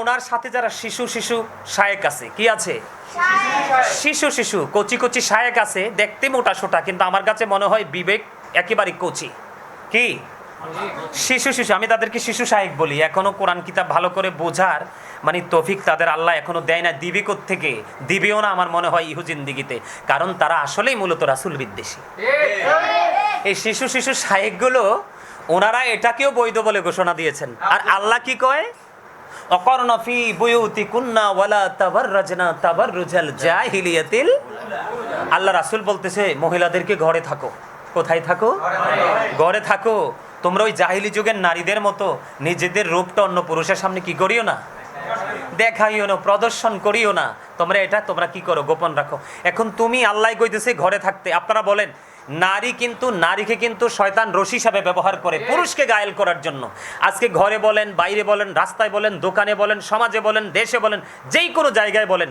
ওনার সাথে যারা শিশু শিশু শায়েক আছে, কি আছে? শিশু শিশু কচি কচি শায়েক আছে, দেখতে মোটা সোটা, কিন্তু আমার কাছে মনে হয় বিবেক একেবারে কচি। কি শিশু শিশু, আমি তাদেরকে শিশু শায়েক বলি। এখনো কোরআন কিতাব ভালো করে বোঝার মানে তৌফিক তাদের আল্লাহ এখনো দেয় না। দিবে কোত্থেকে? দিবেও না আমার মনে হয় ইহু জিন্দিগিতে, কারণ তারা আসলেই মূলত রাসূল বিদ্বেষী। এই শিশু শিশু শায়েকগুলো ওনারা এটাকেও বৈধ বলে ঘোষণা দিয়েছেন। আর আল্লাহ কি কয়? অকর্ণা ফি বুয়ুতিকুন্না ওয়ালা তাবাররাজনা তাবাররুজাল জাহিলিয়াতিল। আল্লাহ রাসূল বলতেছে মহিলাদেরকে ঘরে থাকো। কোথায় থাকো? ঘরে থাকো। তোমরা ওই জাহিলি যুগের নারীদের মতো নিজেদের রূপটা অন্য পুরুষের সামনে কি করিও না, দেখাইও না, প্রদর্শন করিও না। তোমরা কি করো? গোপন রাখো। এখন তুমি আল্লাহ কইতেছে ঘরে থাকতে। আপনারা বলেন নারীকে কিন্তু শয়তান রশি হিসাবে ব্যবহার করে পুরুষকে গায়েল করার জন্য। আজকে ঘরে বলেন, বাইরে বলেন, রাস্তায় বলেন, দোকানে বলেন, সমাজে বলেন, দেশে বলেন, যেই কোনো জায়গায় বলেন,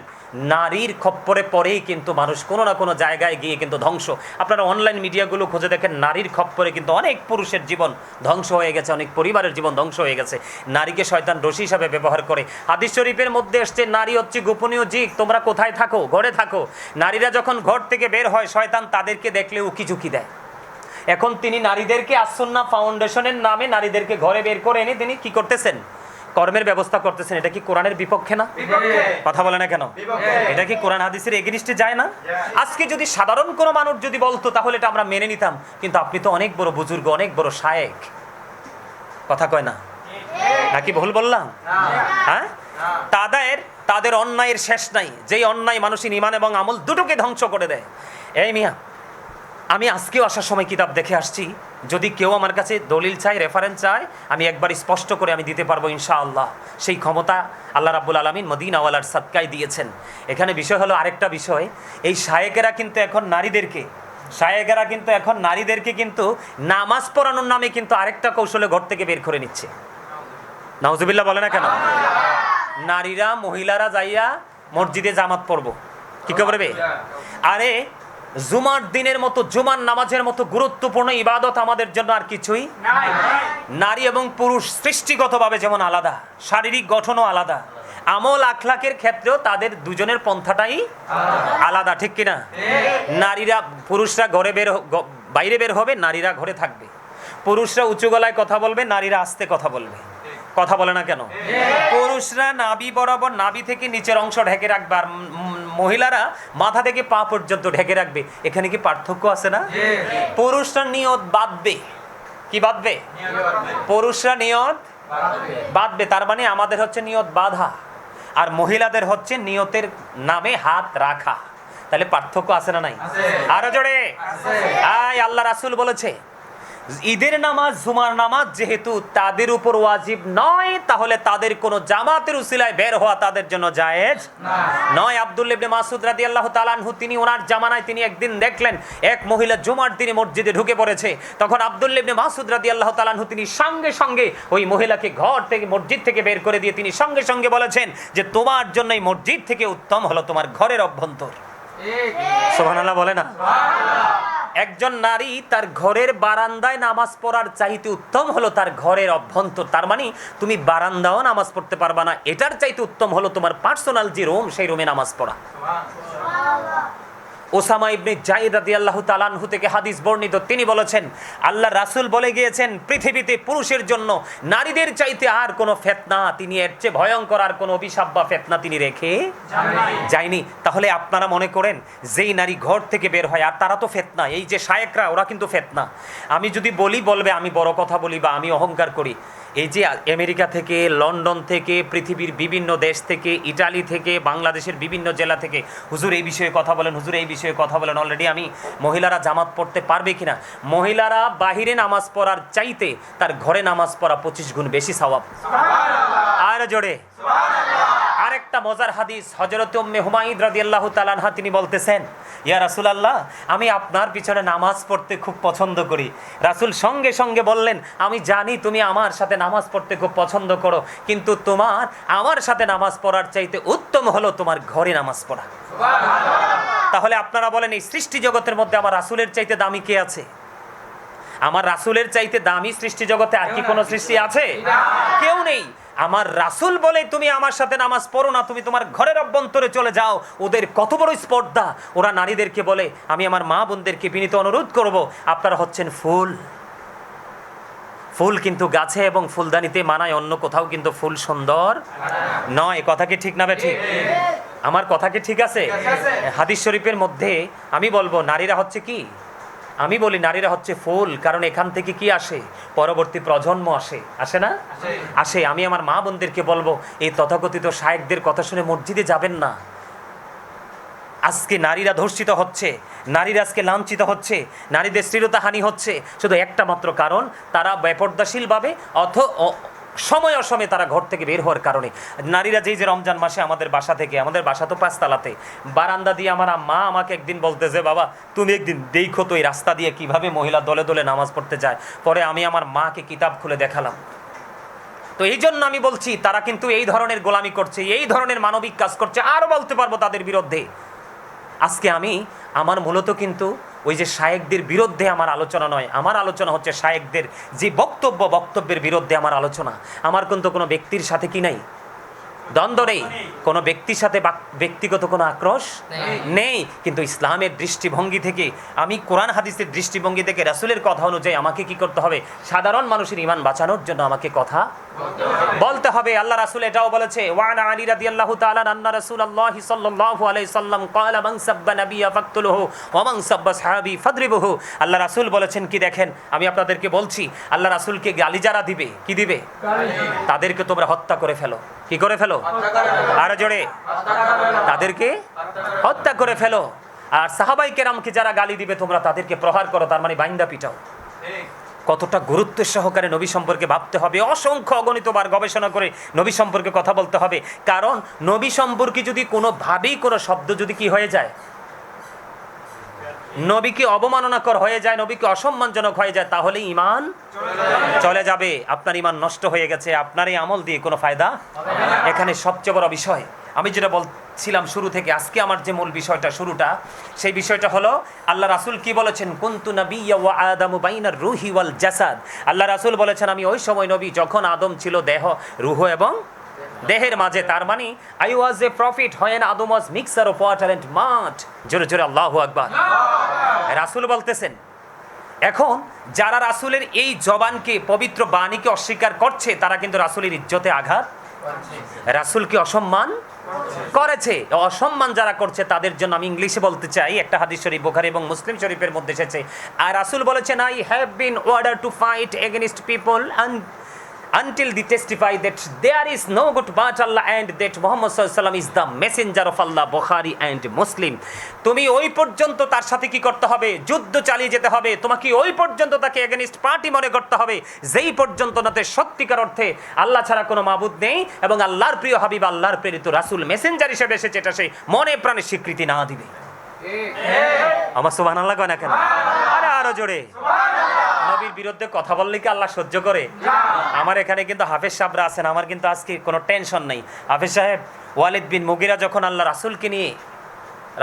নারীর খপ্পরে পরেই কিন্তু মানুষ কোনো না কোনো জায়গায় গিয়ে কিন্তু ধ্বংস। আপনারা অনলাইন মিডিয়াগুলো খুঁজে দেখেন, নারীর খপ্পরে কিন্তু অনেক পুরুষের জীবন ধ্বংস হয়ে গেছে, অনেক পরিবারের জীবন ধ্বংস হয়ে গেছে। নারীকে শয়তান রশি হিসাবে ব্যবহার করে। হাদিস শরীফের মধ্যে এসছে নারী হচ্ছে গোপনীয় জীব, তোমরা কোথায় থাকো? ঘরে থাকো। নারীরা যখন ঘর থেকে বের হয়, শয়তান তাদেরকে দেখলে উকি দেয়। এখন তিনি নারীদেরকে আসুন্নাহ ফাউন্ডেশনের নামে নারীদেরকে ঘরে বের করে এনে তিনি কি করতেছেন? কর্মের ব্যবস্থা করতেছেন। এটা কি কোরআনের বিপক্ষে না? কথা বলে না কেন? এটা কি কোরআন হাদিসের এগেইনস্টে যায় না? আজকে যদি সাধারণ কোনো মানুষ যদি বলতো তাহলে এটা আমরা মেনে নিতাম, কিন্তু আপনি তো অনেক বড় বুজুর্গ, অনেক বড় শায়েক, কথা কয় না? নাকি ভুল বললাম? হ্যাঁ, তাদের অন্যায়ের শেষ নাই, যেই অন্যায় মানুষের ঈমান এবং আমল দুটোকে ধ্বংস করে দেয়। এই মিয়া, আমি আজকেও আসার সময় কিতাব দেখে আসছি। যদি কেউ আমার কাছে দলিল চায়, রেফারেন্স চায়, আমি একবার স্পষ্ট করে আমি দিতে পারবো ইনশাআল্লাহ। সেই ক্ষমতা আল্লাহ রাব্বুল আলামিন মদিনাওয়ালার সাদকায় দিয়েছেন। এখানে বিষয় হলো আরেকটা বিষয়, এই শায়েকেরা কিন্তু এখন নারীদেরকে কিন্তু নামাজ পড়ানোর নামে কিন্তু আরেকটা কৌশলে ঘর থেকে বের করে নিচ্ছে। নাউজুবিল্লাহ বলে না কেন? নারীরা মহিলারা যাইয়া মসজিদে জামাত পড়বো, কি করবে? আরে জুমার দিনের মতো, জুমার নামাজের মতো গুরুত্বপূর্ণ ইবাদত আমাদের জন্য আর কিছুই নাই। নারী এবং পুরুষ সৃষ্টিগতভাবে যেমন আলাদা, শারীরিক গঠনও আলাদা, আমল আখলাকের ক্ষেত্রেও তাদের দুজনের পন্থাটাই আলাদা, ঠিক কিনা? পুরুষরা বাইরে বের হবে, নারীরা ঘরে থাকবে। পুরুষরা উঁচু গলায় কথা বলবে, নারীরা আস্তে কথা বলবে। কথা বলে না কেন? পুরুষরা নাভি বরাবর, নাভি থেকে নিচের অংশ ঢেকে রাখবে, আর মহিলারা মাথা থেকে পা পর্যন্ত ঢেকে রাখবে। এখানে কি পার্থক্য আছে না? পুরুষরা নিয়ত বাঁধবে। কি বাঁধবে? পুরুষরা নিয়ত বাঁধবে, তার মানে আমাদের হচ্ছে নিয়ত বাঁধা, আর মহিলাদের হচ্ছে নিয়তের নামে হাত রাখা। তাহলে পার্থক্য আছে না নাই? আরো জোরে। আল্লাহ রাসূল বলেছে ঈদের নামাজ, জুমার নামাজ যেহেতু তাদের উপর ওয়াজিব নয়, তাহলে তাদের কোনো জামাতের উসিলায় বের হওয়া তাদের জন্য জায়েজ নয়। আব্দুল্লাহ ইবনে মাসউদ রাদিয়াল্লাহু তাআলা আনহু, তিনি ওনার জামানায় তিনি একদিন দেখলেন এক মহিলা জুমার দিনে মসজিদে ঢুকে পড়েছে। তখন আব্দুল্লাহ ইবনে মাসউদ রাদিয়াল্লাহু তাআলা আনহু তিনি সঙ্গে সঙ্গে ওই মহিলাকে ঘর থেকে, মসজিদ থেকে বের করে দিয়ে তিনি সঙ্গে সঙ্গে বলেছেন যে তোমার জন্য এই মসজিদ থেকে উত্তম হলো তোমার ঘরের অভ্যন্তর। সুবহানাল্লাহ বলে না? একজন নারী তার ঘরের বারান্দায় নামাজ পড়ার চাইতে উত্তম হলো তার ঘরের অভ্যন্তর। তার মানে তুমি বারান্দাও নামাজ পড়তে পারবা না, এটার চাইতে উত্তম হলো তোমার পার্সোনাল যে রুম, সেই রুমে নামাজ পড়া। ওসামা ইবনে যায়েদ রাদিয়াল্লাহু তাআলা আনহু থেকে হাদিস বর্ণিত, তিনি বলেছেন আল্লাহ রাসূল বলে গিয়েছেন পৃথিবীতে পুরুষের জন্য নারীদের চাইতে আর কোনো ফিতনা, তিনি এর চেয়ে ভয়ঙ্কর আর কোনো অভিশাপ বা ফিতনা তিনি রেখে যায়নি। তাহলে আপনারা মনে করেন যেই নারী ঘর থেকে বের হয়, আর তারা তো ফিতনা, এই যে শায়েকরা ওরা কিন্তু ফিতনা। আমি যদি বলবে আমি বড় কথা বলি বা আমি অহংকার করি। এই যে আমেরিকা থেকে, লন্ডন থেকে, পৃথিবীর বিভিন্ন দেশ থেকে, ইটালি থেকে, বাংলাদেশের বিভিন্ন জেলা থেকে হুজুর এই বিষয়ে কথা বলেন, হুজুর এই বিষয়ে কথা বলেন। অলরেডি আমি মহিলারা জামাত পড়তে পারবে কিনা, মহিলারা বাহিরে নামাজ পড়ার চাইতে তার ঘরে নামাজ পড়া 25 গুণ বেশি সওয়াব। আর জোরে আরেকটা মজার হাদিস, হযরত উম্মে হুমাইদ রাদিয়াল্লাহু তাআলা আনহা তিনি বলতেছেন ইয়া রাসূলুল্লাহ, আমি আপনার পিছনে নামাজ পড়তে খুব পছন্দ করি। রাসূল সঙ্গে সঙ্গে বললেন আমি জানি তুমি আমার সাথে নামাজ পড়তে খুব পছন্দ করো, কিন্তু আমার সাথে নামাজ পড়ার চাইতে উত্তম হলো তোমার ঘরে নামাজ পড়া। তাহলে আপনারা বলেন এই সৃষ্টি জগতের মধ্যে আমার রাসূলের চাইতে দামি কে আছে? আমার রাসূলের চাইতে দামি সৃষ্টি জগতে আর কি কোনো সৃষ্টি আছে? কেউ নেই। আমার রাসূল বলে তুমি আমার সাথে নামাজ পড়ো না, তুমি তোমার ঘরের অভ্যন্তরে চলে যাও। ওদের কত বড় স্পর্ধা! ওরা নারীদেরকে বলে, আমি আমার মা বোনদেরকে বিনীত অনুরোধ করব, আপনারা হচ্ছেন ফুল। ফুল কিন্তু গাছে এবং ফুলদানিতে মানায়, অন্য কোথাও কিন্তু ফুল সুন্দর নয়। কথা কি ঠিক না ঠিক? আমার কথা কি ঠিক আছে? হাদিস শরীফের মধ্যে আমি বলবো নারীরা হচ্ছে কি, আমি বলি নারীরা হচ্ছে ফুল, কারণ এখান থেকে কি আসে? পরবর্তী প্রজন্ম আসে, আসে না? আসে। আমি আমার মা বোনদেরকে বলবো, এই তথাকথিত শায়েখদের কথা শুনে মসজিদে যাবেন না। আজকে নারীরা ধর্ষিত হচ্ছে, নারীরা আজকে লাঞ্ছিত হচ্ছে, নারীদের শ্লীলতাহানি হচ্ছে, শুধু একটা মাত্র কারণ, তারা বেপর্দাশীলভাবে সময় অসময়ে তারা ঘর থেকে বের হওয়ার কারণে। নারীরা যেই যে রমজান মাসে আমাদের বাসা থেকে, আমাদের বাসা তো পাঁচতলাতে, বারান্দা দিয়ে আমার মা আমাকে একদিন বলতেছে, বাবা তুমি একদিন দেখো তো এই রাস্তা দিয়ে কিভাবে মহিলা দলে দলে নামাজ পড়তে যায়। পরে আমি আমার মাকে কিতাব খুলে দেখালাম। তো এই জন্য আমি বলছি, তারা কিন্তু এই ধরনের গোলামি করছে, এই ধরনের মানবিক কাজ করছে, আরও বলতে পারবো তাদের বিরুদ্ধে। আজকে আমার মূলত কিন্তু ওই যে শায়েখদের বিরুদ্ধে আমার আলোচনা নয়, আমার আলোচনা হচ্ছে শায়েখদের যে বক্তব্যের বিরুদ্ধে আমার আলোচনা। আমার কিন্তু কোনো ব্যক্তির সাথে কি নাই, দ্বন্দ্ব নেই, কোনো ব্যক্তির সাথে ব্যক্তিগত কোনো আক্রোশ নেই, কিন্তু ইসলামের দৃষ্টিভঙ্গি থেকে, আমি কোরআন হাদিসের দৃষ্টিভঙ্গি থেকে, রাসূলের কথা অনুযায়ী আমাকে কি করতে হবে? সাধারণ মানুষের ঈমান বাঁচানোর জন্য আমাকে কথা বলতে হবে। আল্লাহ রাসূল এটাও বলেছে, ওয়ান আলী রাদিয়াল্লাহু তাআলা আন্না রাসূলুল্লাহি সাল্লাল্লাহু আলাইহি সাল্লাম ক্বালা মান সাব্বা নাবিয়্যা ফাকতুলহু ওয়া মান সাব্বা সাহাবী ফাদরিবুহু। আল্লাহ রাসূল বলেছেন কি দেখেন, আমি আপনাদেরকে বলছি, আল্লাহ রাসূলকে গালি যারা দিবে, কি দিবে? তাদেরকে তোমরা হত্যা করে ফেলো। কি করে ফেলো? আরো জোরে, তাদেরকে হত্যা করে ফেলো। আর সাহাবায়ে কেরামকে যারা গালি দিবে, তোমরা তাদেরকে প্রহার করো, তার মানে বাইন্দা পিটাও। কতটা গুরুত্ব সহকারে নবী সম্পর্কে ভাবতে হবে, অসংখ্য অগণিতবার গবেষণা করে নবী সম্পর্কে কথা বলতে হবে। কারণ নবী সম্পর্কে যদি কোনোভাবেই কোনো শব্দ যদি কি হয়ে যায়, নবীকে অবমাননাকর হয়ে যায়, নবীকে অসম্মানজনক হয়ে যায়, তাহলে ঈমান চলে যাবে। আপনার ঈমান নষ্ট হয়ে গেছে, আপনার এই আমল দিয়ে কোনো ফায়দা এখানে সবচেয়ে বড় বিষয়। আমি যেটা বলছিলাম শুরু থেকে, আজকে আমার যে মূল বিষয়টা, শুরুটা, সেই বিষয়টা হলো আল্লাহ রাসূল কি বলেছেন, কুনতু নাবিয়্যা ওয়া আদামু বাইনার রূহি ওয়াল জাসাদ। আল্লাহ রাসূল বলেছেন, আমি ওই সময় নবী যখন আদম ছিল দেহ, রূহ এবং দেহের মাঝে। তার মানে I was a prophet when Adam was mixture of water and mud. জোরে জোরে আল্লাহু আকবার। রাসূল বলতেছেন, এখন যারা রাসূলের এই জবানকে, পবিত্র বাণীকে অস্বীকার করছে, তারা কিন্তু রাসূলের ইজ্জতে আঘাত, রাসূলকে অসম্মান করেছে। অসম্মান যারা করছে তাদের জন্য আমি ইংলিশে বলতে চাই, একটা হাদিস শরীফ বুখারী এবং মুসলিম শরীফের মধ্যে এসেছে, আর রাসূল বলেছেন, I have been order to fight against people until they testify that there is no God but Allah and that Muhammad sallallahu alaihi wasallam is the messenger of Allah, Bukhari and Muslim। তুমি ওই পর্যন্ত তার সাথে কি করতে হবে? যুদ্ধ চালিয়ে যেতে হবে। তোমাকে ওই পর্যন্ত তাকে এগেইনস্ট পার্টি মনে করতে হবে, যেই পর্যন্ত নাতে সত্যিকার অর্থে আল্লাহ ছাড়া কোনো মাবুদ নেই এবং আল্লাহর প্রিয় হাবিব, আল্লাহর প্রেরিত রাসূল মেসেঞ্জার হিসেবে এসেছে, এটা সে মনে প্রাণে স্বীকৃতি না দিবে। আমার সুবহানাল্লাহ কয় না কেন? আরে আরো জোরে। নবীর বিরুদ্ধে কথা বললে কি আল্লাহ সহ্য করে? আমার এখানে কিন্তু হাফেজ সাহেবরা আছেন, আমার কিন্তু আজকে কোনো টেনশন নেই। হাফেজ সাহেব ওয়ালিদ বিন মুগিরা যখন আল্লাহ রাসূলকে নিয়ে,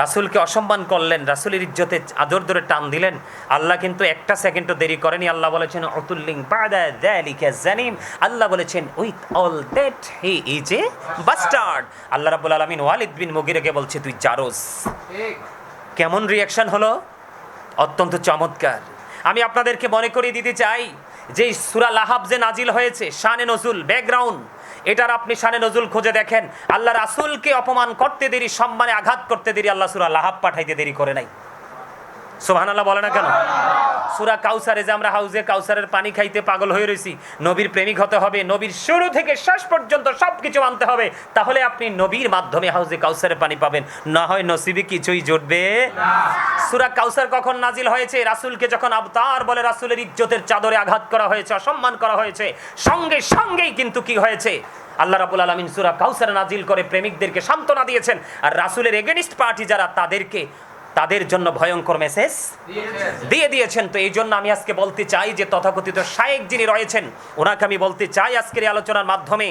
রাসূলকে অসম্মান করলেন, রাসূলের ইজ্জতে আদর ধরে টান দিলেন, আল্লাহ কিন্তু একটা সেকেন্ডও দেরি করেনি। আল্লাহ বলেছেন, উতুল্লিং বাদা যালিকা জানিম। আল্লাহ বলেছেন, with all that he is a bastard. আল্লাহ রাব্বুল আলামিন ওয়ালিদ বিন মুগিরাকে বলছে, তুই জারজ। কেমন রিয়াকশন হলো? অত্যন্ত চমৎকার। আমি আপনাদেরকে মনে করিয়ে দিতে চাই যে সূরা লাহাব যে নাজিল হয়েছে, শানে নজুল, ব্যাকগ্রাউন্ড, এটার আপনি শানে নজুল খুঁজে দেখেন। আল্লাহ রাসূলকে অপমান করতে দেরি, সম্মানে আঘাত করতে দেরি, আল্লাহ সূরা লাহাব পাঠাইতে দেরি করে নাই। সুবহানাল্লাহ বলে না কেন? সূরা কাউসারে যে আমরা হাউজে কাউসারের পানি খাইতে পাগল হয়ে রয়েছি, নবীর প্রেমিক হতে হবে, নবীর শুরু থেকে শেষ পর্যন্ত সবকিছু মানতে হবে, তাহলে আপনি নবীর মাধ্যমে হাউজে কাউসারের পানি পাবেন, না হয় নসিবে কিছুই জুটবে না। সূরা কাউসার কখন নাজিল হয়েছে? রাসূলকে যখন আবতার বলে রাসূলের ইজ্জতের চাদরে আঘাত করা হয়েছে, অসম্মান করা হয়েছে, সঙ্গে সঙ্গেই কিন্তু কি হয়েছে? আল্লাহ রাব্বুল আলামিন সূরা কাউসার নাজিল করে প্রেমিকদেরকে সান্ত্বনা দিয়েছেন, আর রাসূলের এগেইনস্ট পার্টি যারা, তাদেরকে তাদের জন্য ভয়ঙ্কর মেসেজ দিয়ে দিয়েছেন। তো এই জন্য আমি আজকে বলতে চাই যে তথাকথিত শায়েখ যিনি রয়েছেন ওনাকে আমি বলতে চাই আজকের এই আলোচনার মাধ্যমে,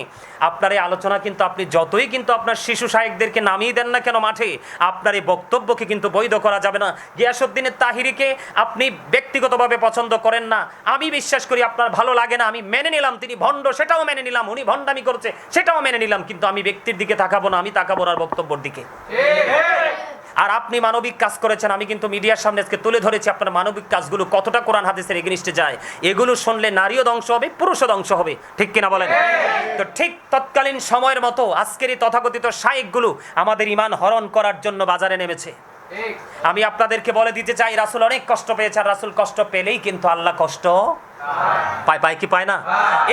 আপনার এই আলোচনা কিন্তু আপনি যতই কিন্তু আপনার শিশু শায়েখদেরকে নামিয়ে দেন না কেন মাঠে, আপনার এই বক্তব্যকে কিন্তু বৈধ করা যাবে না। গিয়াসউদ্দিনের তাহিরিকে আপনি ব্যক্তিগতভাবে পছন্দ করেন না, আমি বিশ্বাস করি আপনার ভালো লাগে না, আমি মেনে নিলাম তিনি ভণ্ড, সেটাও মেনে নিলাম, উনি ভণ্ডামি করছে সেটাও মেনে নিলাম, কিন্তু আমি ব্যক্তির দিকে তাকাবো না, আমি তাকাবো ওনার বক্তব্যের দিকে। আর আপনি মানবিক কাজ করেছেন, আমি কিন্তু মিডিয়ার সামনে আজকে তুলে ধরেছি আপনার মানবিক কাজগুলো কতটা কোরআন হাদিসের এগেনিস্টে যায়। এগুলো শুনলে নারীও ধ্বংস হবে, পুরুষও ধ্বংস হবে, ঠিক কিনা বলেন? তো ঠিক তৎকালীন সময়ের মতো আজকের এই তথাকথিত শায়েখগুলো আমাদের ঈমান হরণ করার জন্য বাজারে নেমেছে। আমি আপনাদেরকে বলে দিতে চাই রাসূল অনেক কষ্ট পেয়েছে, আর রাসূল কষ্ট পেলেই কিন্তু আল্লাহ কষ্ট পায় কি পায় না?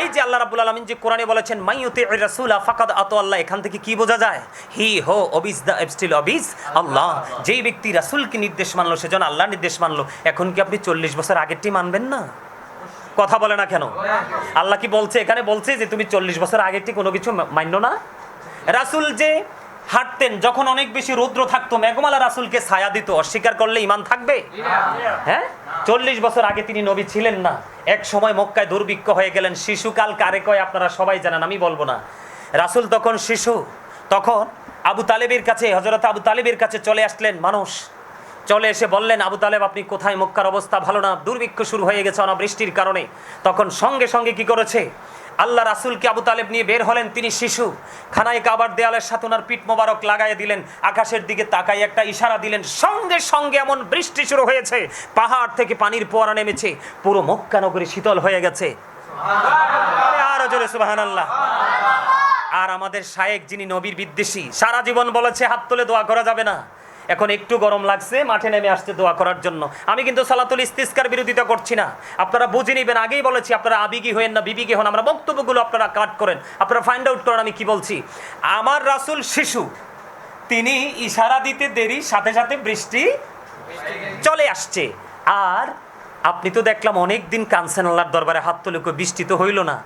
এই যে আল্লাহ রাব্বুল আলামিন যে কোরআনে বলেছেন মাইয়ুতির রাসূলা ফাকাদ আতা আল্লাহ, এখান থেকে কি বোঝা যায়? হি হো অবিস দা এবস্টিল অবিস আল্লাহ। যেই ব্যক্তি রাসূলকে নির্দেশ মানলো সেজন আল্লাহর নির্দেশ মানলো। এখন কি আপনি 40 বছর আগেরটি মানবেন না? কথা বলে না কেন? আল্লাহ কি বলছে? এখানে বলছে যে তুমি 40 বছর আগেরটি কোনো কিছু মানলো না। রাসূল যে হাঁটতেন, যখন অনেক বেশি রৌদ্র থাকতো মেঘমালা রাসূলকে ছায়া দিত, অস্বীকার করলে ঈমান থাকবে? হ্যাঁ, 40 বছর আগে তিনি নবী ছিলেন না। এক সময় মক্কায় দুর্ভিক্ষ হয়ে গেলেন। শিশুকাল কারে কয় আপনারা সবাই জানেন, আমি বলবো না। রাসূল তখন শিশু, তখন আবু তালেবের কাছে, হযরত আবু তালেবের কাছে চলে আসলেন মানুষ। চলে এসে বললেন, আবু তালেব আপনি কোথায়? মক্কার অবস্থা ভালো না, দুর্ভিক্ষ শুরু হয়ে গেছে অনাবৃষ্টির কারণে। তখন সঙ্গে সঙ্গে কি করেছে? আল্লাহ রাসূলকে আবু তালেব নিয়ে বের হলেন, তিনি শিশু। খানায় কাবার দেয়ালের সাথে ওনার পিঠ মোবারক লাগাইয়ে দিলেন, আকাশের দিকে তাকাই একটা ইশারা দিলেন, সঙ্গে সঙ্গে এমন বৃষ্টি শুরু হয়েছে, পাহাড় থেকে পানির ফোয়ারা নেমেছে, পুরো মক্কা নগরী শীতল হয়ে গেছে। আরো জোরে সুবহানাল্লাহ। আর আমাদের শায়েখ যিনি নবীর বিদ্বেষী, সারা জীবন বলেছে হাত তুলে দোয়া করা যাবে না, এখন একটু গরম লাগছে মাঠে নেমে আসছে দোয়া করার জন্য। আমি কিন্তু সালাতুল ইস্তিসকার বিরোধিতা করছি না, আপনারা বুঝে নেবেন। আগেই বলেছি আপনারা আবেগী হয়েন না, বিবেকী হন। আমরা বক্তব্যগুলো আপনারা কাট করেন, আপনারা ফাইন্ড আউট করেন আমি কি বলছি। আমার রাসূল শিশু, তিনি ইশারা দিতে দেরি, সাথে সাথে বৃষ্টি চলে আসছে। আর আপনি তো দেখলাম অনেক দিন কানছেন আল্লাহর দরবারে হাত তুলে, বৃষ্টি তো হইল না।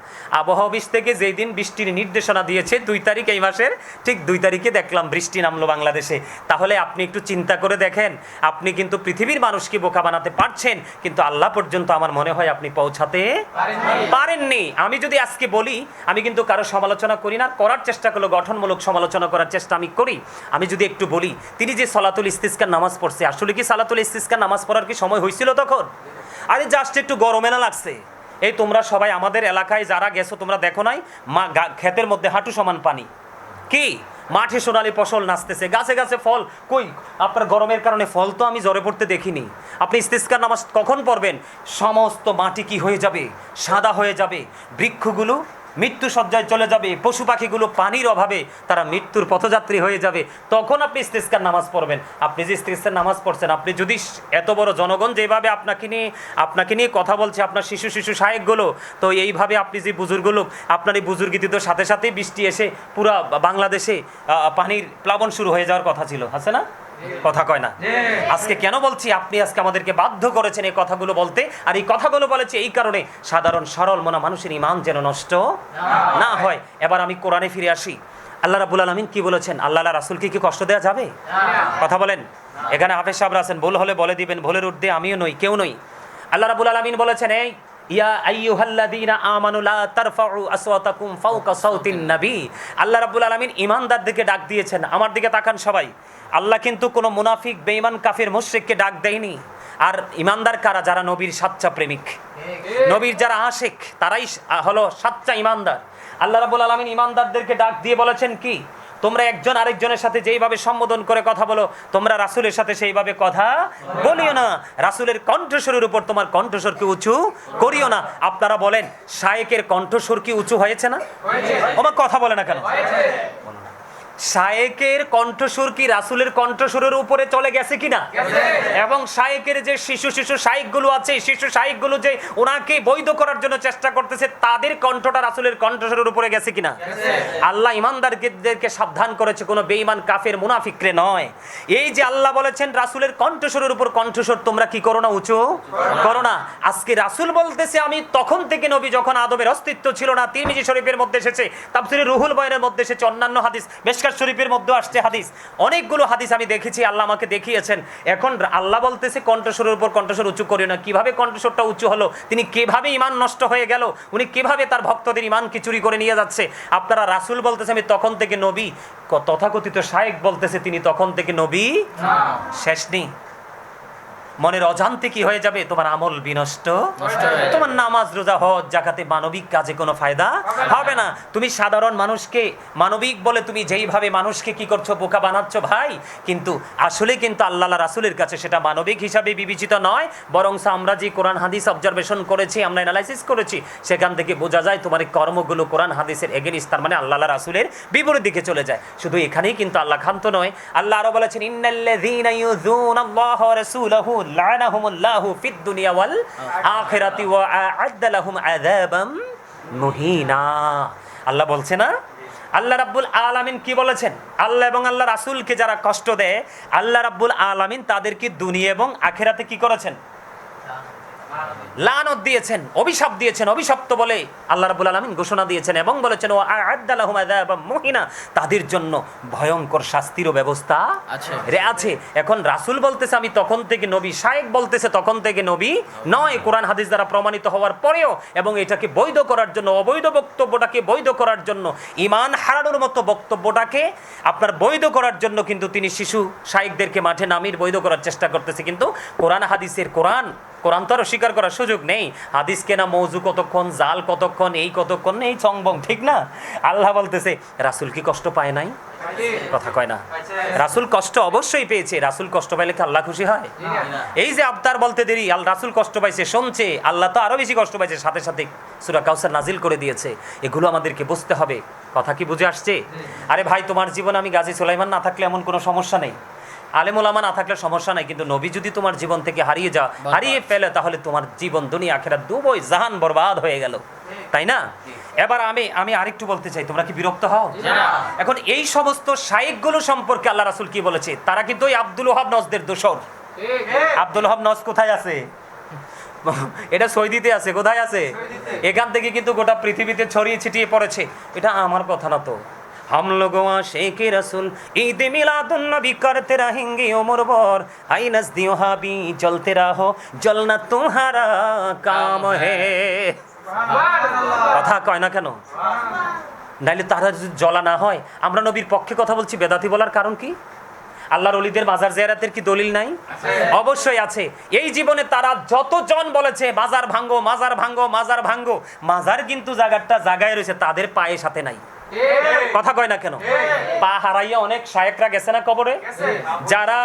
আবহাওয়া অফিস থেকে যেই দিন বৃষ্টির নির্দেশনা দিয়েছে 2 তারিখ এই মাসের, ঠিক 2 তারিখে দেখলাম বৃষ্টি নামলো বাংলাদেশে। তাহলে আপনি একটু চিন্তা করে দেখেন, আপনি কিন্তু পৃথিবীর মানুষকে বোকা বানাতে পারছেন, কিন্তু আল্লাহ পর্যন্ত আমার মনে হয় আপনি পৌঁছাতে পারেননি। আমি যদি আজকে বলি, আমি কিন্তু কারো সমালোচনা করি না, করার চেষ্টা করলে গঠনমূলক সমালোচনা করার চেষ্টা আমি করি। আমি যদি একটু বলি, তিনি যে সালাতুল ইস্তিসকার নামাজ পড়ছে, আসলে কি সালাতুল ইস্তিসকার নামাজ পড়ার কি সময় হয়েছিল তখন? আরে জাস্ট একটু গরমে না লাগছে। এই তোমরা সবাই আমাদের এলাকায় যারা গেছো তোমরা দেখো নাই, ক্ষেতের মধ্যে হাঁটু সমান পানি, কি মাঠে সোনালি ফসল নাচতেছে, গাছে গাছে ফল। কই আপনার গরমের কারণে ফল তো আমি জ্বরে পড়তে দেখিনি। আপনি ইস্তিসকার নামাজ কখন পড়বেন? সমস্ত মাটি কি হয়ে যাবে? সাদা হয়ে যাবে, বৃক্ষগুলো মৃত্যু সজ্জায় চলে যাবে, পশু পাখিগুলো পানির অভাবে তারা মৃত্যুর পথযাত্রী হয়ে যাবে, তখন আপনি ইস্তিসকার নামাজ পড়বেন। আপনি যে ইস্তিসকার নামাজ পড়ছেন, আপনি যদি এত বড় জনগণ যেভাবে আপনাকে নিয়ে কথা বলছে, আপনার শিশু শায়েখগুলো, তো এইভাবে আপনি যে বুজুর্গ লোক, আপনার এই বুজুর্গিত সাথে সাথেই বৃষ্টি এসে পুরা বাংলাদেশে পানির প্লাবন শুরু হয়ে যাওয়ার কথা ছিল, আছে না? কথা কয় না। আজকে কেন বলছি, আপনি আজকে আমাদেরকে বাধ্য করেছেন এই কথাগুলো বলতে। আর এই কথাগুলো বলেছে এই কারণে, সাধারণ সরল মনা মানুষের ঈমান যেন নষ্ট না হয়। এবার আমি কোরআনে ফিরে আসি। আল্লাহ রাব্বুল আলামিন কি বলেছেন? আল্লাহ রাসূলকে কি কষ্ট দেওয়া যাবে? কথা বলেন। এখানে হাফেজ সাহেবরা আছেন, ভুল হলে বলে দিবেন, ভুলের ঊর্ধ্বে আমিও নই, কেউ নই। আল্লাহ রাব্বুল আলামিন বলেছেন, এই ইয়া আইয়ুহাল্লাযীনা আমানু লা তারফাউ আসওয়াতাকুম ফাওকা সাওতিন নবী। আল্লাহ রাব্বুল আলামিন ঈমানদারদেরকে ডাক দিয়েছেন। আমার দিকে তাকান সবাই। আল্লাহ কিন্তু কোনো মুনাফিক, বেঈমান, কাফির, মুশরিককে ডাক দেয়নি। আর ঈমানদার কারা? যারা নবীর সাচ্চা প্রেমিক, নবীর যারা আশিক, তারাই হলো সাচ্চা ঈমানদার। আল্লাহ রাব্বুল আলামিন ঈমানদারদেরকে ডাক দিয়ে বলেছেন কি? তোমরা একজন আরেকজনের সাথে যেইভাবে সম্বোধন করে কথা বলো, তোমরা রাসূলের সাথে সেইভাবে কথা বলিও না। রাসূলের কণ্ঠস্বরের উপর তোমার কণ্ঠস্বরকে উঁচু করিও না। আপনারা বলেন, শায়েকের কণ্ঠস্বর কি উঁচু হয়েছে না? আমার কথা বলে না কেন? শায়েকের কণ্ঠস্বর কি রাসূলের কণ্ঠস্বরের উপরে চলে গেছে কিনা? এবং শায়েকের যে শিশু শায়েকগুলো আছে, শিশু শায়েকগুলো যে ওনাকে বৈধ করার জন্য চেষ্টা করতেছে, তাদের কণ্ঠটা রাসূলের কণ্ঠস্বরের উপরে গেছে কিনা? আল্লাহ ঈমানদারদেরকে সাবধান করেছে, কোনো বেঈমান, কাফের, মুনাফিকরে নয়। এই যে আল্লাহ বলেছেন রাসূলের কণ্ঠস্বরের উপর কণ্ঠস্বর তোমরা কি করো না? উঁচু করো না। আজকে রাসূল বলতেছে, আমি তখন থেকে নবী, যখন আদমের অস্তিত্ব ছিল না, তিরমিজি শরীফের মধ্যে এসেছে, তাফসীরে রুহুল বয়ানের মধ্যে এসেছে, অন্যান্য হাদিস, মিশকাত মিশকাত শরীফের মধ্যে আসছে হাদিস, অনেকগুলো হাদিস আমি দেখেছি, আল্লাহ আমাকে দেখিয়েছেন। এখন আল্লাহ বলতেছে কণ্ঠস্বরের উপর কণ্ঠস্বর উঁচু করিও না। কিভাবে কণ্ঠস্বরটা উঁচু হলো? তিনি কিভাবে ইমান নষ্ট হয়ে গেল, উনি কিভাবে তার ভক্তদের ইমানকে চুরি করে নিয়ে যাচ্ছে। আপনারা রাসূল বলতেছে আমি তখন থেকে নবী, তথাকথিত শায়েখ বলতেছে তিনি তখন থেকে নবী শেষ নেই। মনের অজান্তে কি হয়ে যাবে? তোমার আমল বিনষ্ট, তোমার নামাজ রোজা হজ জাকাতে মানবিক কাজে কোনো ফায়দা হবে না। তুমি সাধারণ মানুষকে মানবিক বলে তুমি যেইভাবে মানুষকে কি করছো, বোকা বানাচ্ছ ভাই, কিন্তু আসলে কিন্তু আল্লাহ রাসূলের কাছে সেটা মানবিক হিসাবে বিবেচিত নয়। বরং আমরা যে কোরআন হাদিস অবজারভেশন করেছি, আমরা অ্যানালাইসিস করেছি, সেখান থেকে বোঝা যায় তোমার এই কর্মগুলো কোরআন হাদিসের এগেইনস্ট, তার মানে আল্লাহ রাসূলের বিপরীত দিকে চলে যায়। শুধু এখানেই কিন্তু আল্লাহ ক্ষান্ত নয়, আল্লাহ আরো বলেছেন ইন্নাল্লাযীনা ইউযুনাল্লাহা ওয়া রাসূলাহু লা'নাহুমুল্লাহু ফিদ দুনিয়া ওয়াল আখিরাতি ওয়া আ'আদ্দা লাহুম আযাবাম মুহিনা। আল্লাহ বলছে না, আল্লাহ রাব্বুল আলামিন কি বলেছেন? আল্লাহ এবং আল্লাহ রাসূলকে যারা কষ্ট দেয়, আল্লাহ রাব্বুল আলামিন তাদেরকে দুনিয়া এবং আখিরাতে কি করেছেন? লানত দিয়েছেন, অভিশাপ দিয়েছেন। অভিশপ্ত বলে আল্লাহ রাব্বুল আলামিন ঘোষণা দিয়েছেন এবং বলেছেন ওয়া আ'আদ্দা লাহুম আযাবাম মুহিনা, তাদের জন্য ভয়ঙ্কর শাস্তিরও ব্যবস্থা আছে। এখন রাসূল বলতেছে আমি তখন থেকে নবী, শায়েখ বলতেছে তখন থেকে নবী নয়, কোরআন হাদিস দ্বারা প্রমাণিত হওয়ার পরেও, এবং এটাকে বৈধ করার জন্য, অবৈধ বক্তব্যটাকে বৈধ করার জন্য, ঈমান হারানোর মতো বক্তব্যটাকে আপনার বৈধ করার জন্য কিন্তু তিনি শিশু শায়েখদেরকে মাঠে নামিয়ে বৈধ করার চেষ্টা করতেছে। কিন্তু কোরআন হাদিসের কোরআন তো আর স্বীকার করার সুযোগ নেই। হাদিস কেনা মৌজু কতক্ষণ, জাল কতক্ষণ, এই কতক্ষণ, এই চংবং, ঠিক না? আল্লাহ বলতেছে রাসূল কি কষ্ট পায় নাই? কথা কয় না, রাসূল কষ্ট অবশ্যই পেয়েছে। রাসূল কষ্ট পাইলে কি আল্লাহ খুশি হয়? এই যে আবতার বলতে দেরি, রাসূল কষ্ট পাইছে শুনছে, আল্লাহ তো আরো বেশি কষ্ট পাইছে, সাথে সাথে সূরা কাউসার নাজিল করে দিয়েছে। এগুলো আমাদেরকে বুঝতে হবে। কথা কি বুঝে আসছে? আরে ভাই, তোমার জীবনে আমি গাজী সুলাইমান না থাকলে এমন কোনো সমস্যা নেই, আলেম ওলামা না থাকলে সমস্যা নাই, কিন্তু নবী যদি তোমার জীবন থেকে হারিয়ে ফেলে, তাহলে তোমার জীবন দুনিয়া আখিরাত দুবই জাহান বরবাদ হয়ে গেল, তাই না? এবার আমি আরেকটু বলতে চাই, তোমরা কি বিরক্ত হও? এখন এই সমস্ত শায়েখগুলো সম্পর্কে আল্লাহ রাসূল কি বলেছে? তারা কিন্তু ওই আব্দুল ওহাব নজদের দোসর। আব্দুল ওহাব নজ কোথায় আছে? এটা সৌদিতে আছে। কোথায় আছে? এখান থেকে কিন্তু গোটা পৃথিবীতে ছড়িয়ে ছিটিয়ে পড়েছে। এটা আমার কথা না তো। हम लोग आशिक रसूल ईद मिलादुन नबी करते रहेंगे उम्र भर, आई नज़दियों हाबी जलते रहो, जलना तुम्हारा काम है। কথা কয় না কেন? নাইলে তারা যদি জ্বলা না হয়, আমরা নবীর পক্ষে কথা বলছি, বেদাতি বলার কারণ কি? আল্লাহর ওলিদের মাজার জিয়ারতের কি দলিল নাই? অবশ্যই আছে। এই জীবনে তারা যতজন বলেছে মাজার ভাঙ্গো, মাজার ভাঙ্গো, মাজার ভাঙ্গো, মাজার কিন্তু জায়গায় রয়েছে, তাদের পায়ে সাথে নাই। কথা কয় না কেন? পা হারাইয়া অনেক শায়েখরা গেছে না কবরে? যারা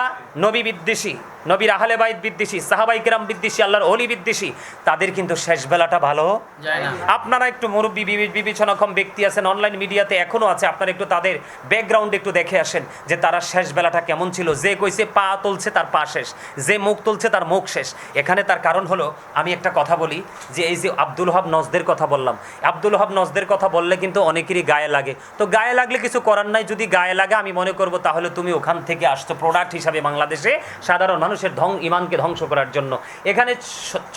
নবী বিদ্বেষী, নবীর আহলে বাইত বিদ্বেষী, সাহাবায়ে কেরাম বিদ্বেষী, আল্লাহর ওলি বিদ্বেষী, তাদের কিন্তু শেষ বেলাটা ভালো যায় না। আপনারা একটু মুরব্বী বিবেচনাক্ষম ব্যক্তি আছেন, অনলাইন মিডিয়াতে এখনো আছে, আপনারা একটু তাদের ব্যাকগ্রাউন্ড একটু দেখে আসেন যে তারা শেষ বেলাটা কেমন ছিল। যে কইছে পা তুলছে তার পা শেষ, যে মুখ তুলছে তার মুখ শেষ। এখানে তার কারণ হলো, আমি একটা কথা বলি, যে এই যে আব্দুল ওহাব নজদের কথা বললাম, আব্দুল ওহাব নজদের কথা বললে কিন্তু অনেকেরই গায়ে লাগে। তো গায়ে লাগলে কিছু করার নাই, যদি গায়ে লাগে আমি মনে করব তাহলে তুমি ওখান থেকে আসছো প্রোডাক্ট হিসাবে বাংলাদেশে সাধারণ মানুষের ইমানকে ধ্বংস করার জন্য। এখানে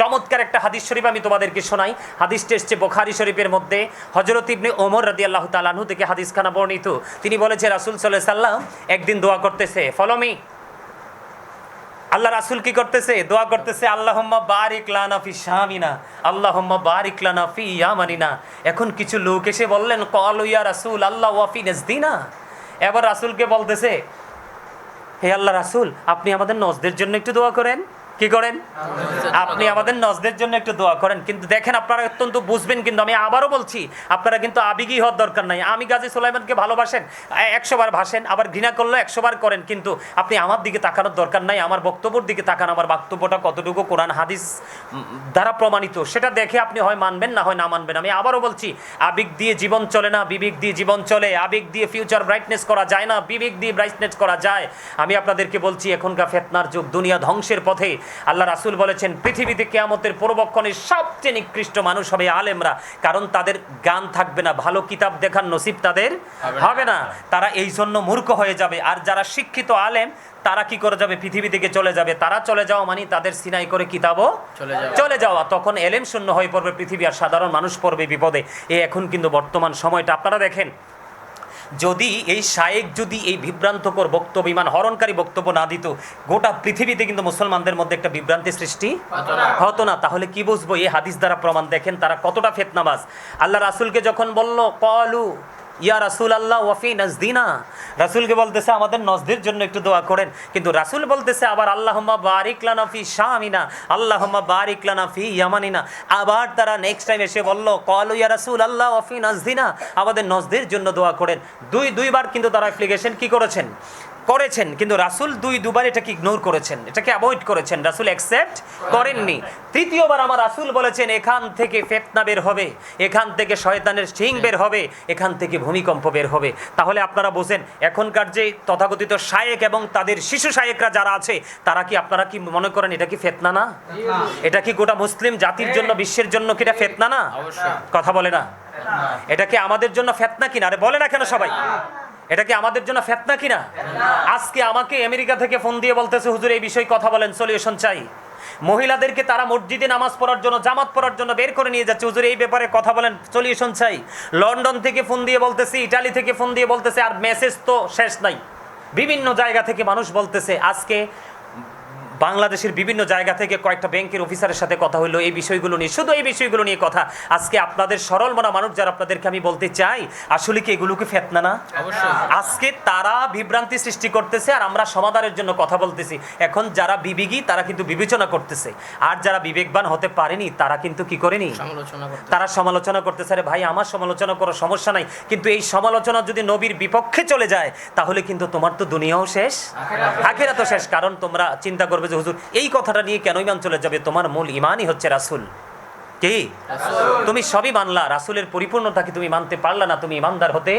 চমৎকার একটা হাদিস শরীফ আমি তোমাদেরকে শোনাই। হাদিসটা এসছে বুখারী শরীফের মধ্যে, হযরত ইবনে ওমর রাদিয়াল্লাহু তাআলা আনহু থেকে হাদিসখানা বর্ণিত। তিনি বলেছে রাসূল সাল্লাল্লাহু আলাইহি সাল্লাম একদিন দোয়া করতেছে, ফলো মি। আল্লাহ রাসূল কি করতেছে? দোয়া করতেছে, আল্লাহুম্মা বারিক লানা ফি শামিনা, আল্লাহুম্মা বারিক লানা ফি ইয়ামানিনা। এখন কিছু লোক এসে বললেন, ক্বালু ইয়া রাসূল আল্লাহ ওয়া ফি নাজদিনা। এবার রাসূলকে বলতেছে, হে আল্লাহ রাসূল, আপনি আমাদের নজদের জন্য একটু দোয়া করেন। কি করেন? আপনি আমাদের নজদের জন্য একটু দোয়া করেন। কিন্তু দেখেন, আপনারা অত্যন্ত বুঝবেন, কিন্তু আমি আবারও বলছি, আপনারা কিন্তু আবেগী হওয়ার দরকার নাই। আমি গাজী সুলাইমানকে ভালোবাসেন, 100 বার ভাসেন, আবার ঘৃণা করলে 100 বার করেন, কিন্তু আপনি আমার দিকে তাকানোর দরকার নাই। আমার বক্তব্যের দিকে তাকান, আমার বক্তব্যটা কতটুকু কোরআন হাদিস দ্বারা প্রমাণিত সেটা দেখে আপনি হয় মানবেন, না হয় না মানবেন। আমি আবারও বলছি, আবেগ দিয়ে জীবন চলে না, বিবেক দিয়ে জীবন চলে। আবেগ দিয়ে ফিউচার ব্রাইটনেস করা যায় না, বিবেক দিয়ে ব্রাইটনেস করা যায়। আমি আপনাদেরকে বলছি, এখনকার ফিতনার যুগ, দুনিয়া ধ্বংসের পথে। আল্লাহ রাসূল বলেছেন, পৃথিবীতে কিয়ামতের পূর্বক্ষণে সবচেয়ে নিকৃষ্ট মানুষ হবে আলেমরা, কারণ তাদের জ্ঞান থাকবে না, ভালো কিতাব দেখার নসিব তাদের হবে না, তারা এই জন্য মূর্খ হয়ে যাবে। আর যারা শিক্ষিত আলেম, তারা কি করে যাবে? পৃথিবী থেকে চলে যাবে। তারা চলে যাওয়া মানে তাদের সিনাই করে কিতাবও চলে যাওয়া। তখন এলেম শূন্য হয়ে পড়বে পৃথিবী, আর সাধারণ মানুষ পড়বে বিপদে। এখন কিন্তু বর্তমান সময়টা আপনারা দেখেন, যদি এই শায়েক যদি এই বিভ্রান্তকর বক্তব্য, ইমান হরণকারী বক্তব্য না দিত, গোটা পৃথিবীতে কিন্তু মুসলমানদের মধ্যে একটা বিভ্রান্তি সৃষ্টি হতো না। তাহলে কি বুঝবো? এই হাদিস দ্বারা প্রমাণ। দেখেন তারা কতটা ফিতনাবাজ। আল্লাহ রাসূলকে যখন বলল ক্বালু ইয়া রাসূলুল্লাহ ওয়া ফি নাজদিনা, রাসূলকে বলতেছে আমাদের নজদের জন্য একটু দোয়া করেন, কিন্তু রাসূল বলতেছে আবার আল্লাহুম্মা বারিক লানা ফি শামিনা, আল্লাহুম্মা বারিক লানা ফি ইয়ামানিনা। আবার তারা নেক্সট টাইম এসে বলল ক্বালু ইয়া রাসূলুল্লাহ ওয়া ফি নাজদিনা, আমাদের নজদের জন্য দোয়া করেন। দুইবার কিন্তু তারা অ্যাপ্লিকেশন কি করেছেন, কিন্তু রাসূল দুবার এটাকে ইগনোর করেছেন, এটাকে অ্যাভয়েড করেছেন, রাসূল অ্যাকসেপ্ট করেননি। তৃতীয়বার আমার রাসূল বলেছেন এখান থেকে ফিতনা বের হবে, এখান থেকে শয়তানের শিং বের হবে, এখান থেকে ভূমিকম্প বের হবে। তাহলে আপনারা বোঝেন এখনকার যে তথাকথিত শায়েক এবং তাদের শিশু শায়েকরা যারা আছে, তারা কি, আপনারা কি মনে করেন এটা কি ফিতনা না? এটা কি গোটা মুসলিম জাতির জন্য, বিশ্বের জন্য কি এটা ফিতনা না? কথা বলে না? এটা কি আমাদের জন্য ফিতনা কিনা? আরে বলে না কেন সবাই? এটা কি আমাদের জন্য ফিতনা কিনা? আজকে আমাকে আমেরিকা থেকে ফোন দিয়ে বলতেছে হুজুর এই বিষয়ে কথা বলেন, সলিউশন চাই। মহিলাদেরকে তারা মসজিদে নামাজ পড়ার জন্য, জামাত পড়ার জন্য বের করে নিয়ে যাচ্ছে, হুজুর এই ব্যাপারে কথা বলেন, সলিউশন চাই। লন্ডন থেকে ফোন দিয়ে বলতেছে, ইটালি থেকে ফোন দিয়ে বলতেছে, আর মেসেজ তো শেষ নাই। বিভিন্ন জায়গা থেকে মানুষ বলতেছে। আজকে বাংলাদেশের বিভিন্ন জায়গা থেকে কয়েকটা ব্যাংকের অফিসারের সাথে কথা হলো এই বিষয়গুলো নিয়ে, শুধু এই বিষয়গুলো নিয়ে কথা। আজকে আপনাদের সরল মনা মানুষ যারা, আপনাদেরকে আমি বলতে চাই, আসলে কি এগুলোকে ফিতনা না? আজকে তারা বিভ্রান্তি সৃষ্টি করতেছে আর আমরা সমাধানের জন্য কথা বলতেছি। এখন যারা বিবেকী তারা কিন্তু বিবেচনা করতেছে, আর যারা বিবেকবান হতে পারেনি তারা কিন্তু কি করেনি, তারা সমালোচনা করতেছে। আরে ভাই আমার সমালোচনা করার সমস্যা নাই, কিন্তু এই সমালোচনা যদি নবীর বিপক্ষে চলে যায় তাহলে কিন্তু তোমার তো দুনিয়াও শেষ, আখিরাতও শেষ। কারণ তোমরা চিন্তা করবে যে হুজুর এই কথাটা নিয়ে কেন ইমান চলে যাবে? তোমার মূল ইমানই হচ্ছে রাসূল। কি তুমি সবই মানলা, রাসূলের পরিপূর্ণতাকে তুমি মানতে পারলা না, তুমি ইমানদার হতে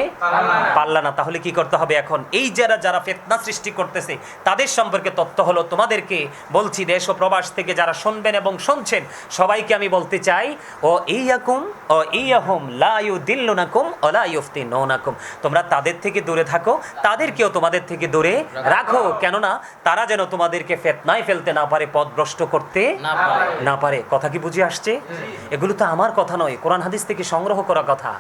পারলা না। তাহলে কি করতে হবে এখন? এই যারা ফিতনা সৃষ্টি করতেছে তাদের সম্পর্কে তথ্য হলো তোমাদেরকে বলছি, দেশ ও প্রবাস থেকে যারা শুনবেন এবং শুনছেন সবাইকে আমি বলতে চাই, ও ইয়াকুম ও ইয়াহুম লা ইউদিল্লুনাকুম ওয়া লা ইফতিনুনাকুম, তোমরা তাদের থেকে দূরে থাকো, তাদেরকেও তোমাদের থেকে দূরে রাখো, কেননা তারা যেন তোমাদেরকে ফিতনায় ফেলতে না পারে, পথভ্রষ্ট করতে না পারে। কথা কি বুঝে আসছে? এগুলো তো আমার কথা নয়, কোরআন হাদিস থেকে সংগ্রহ করা কথা।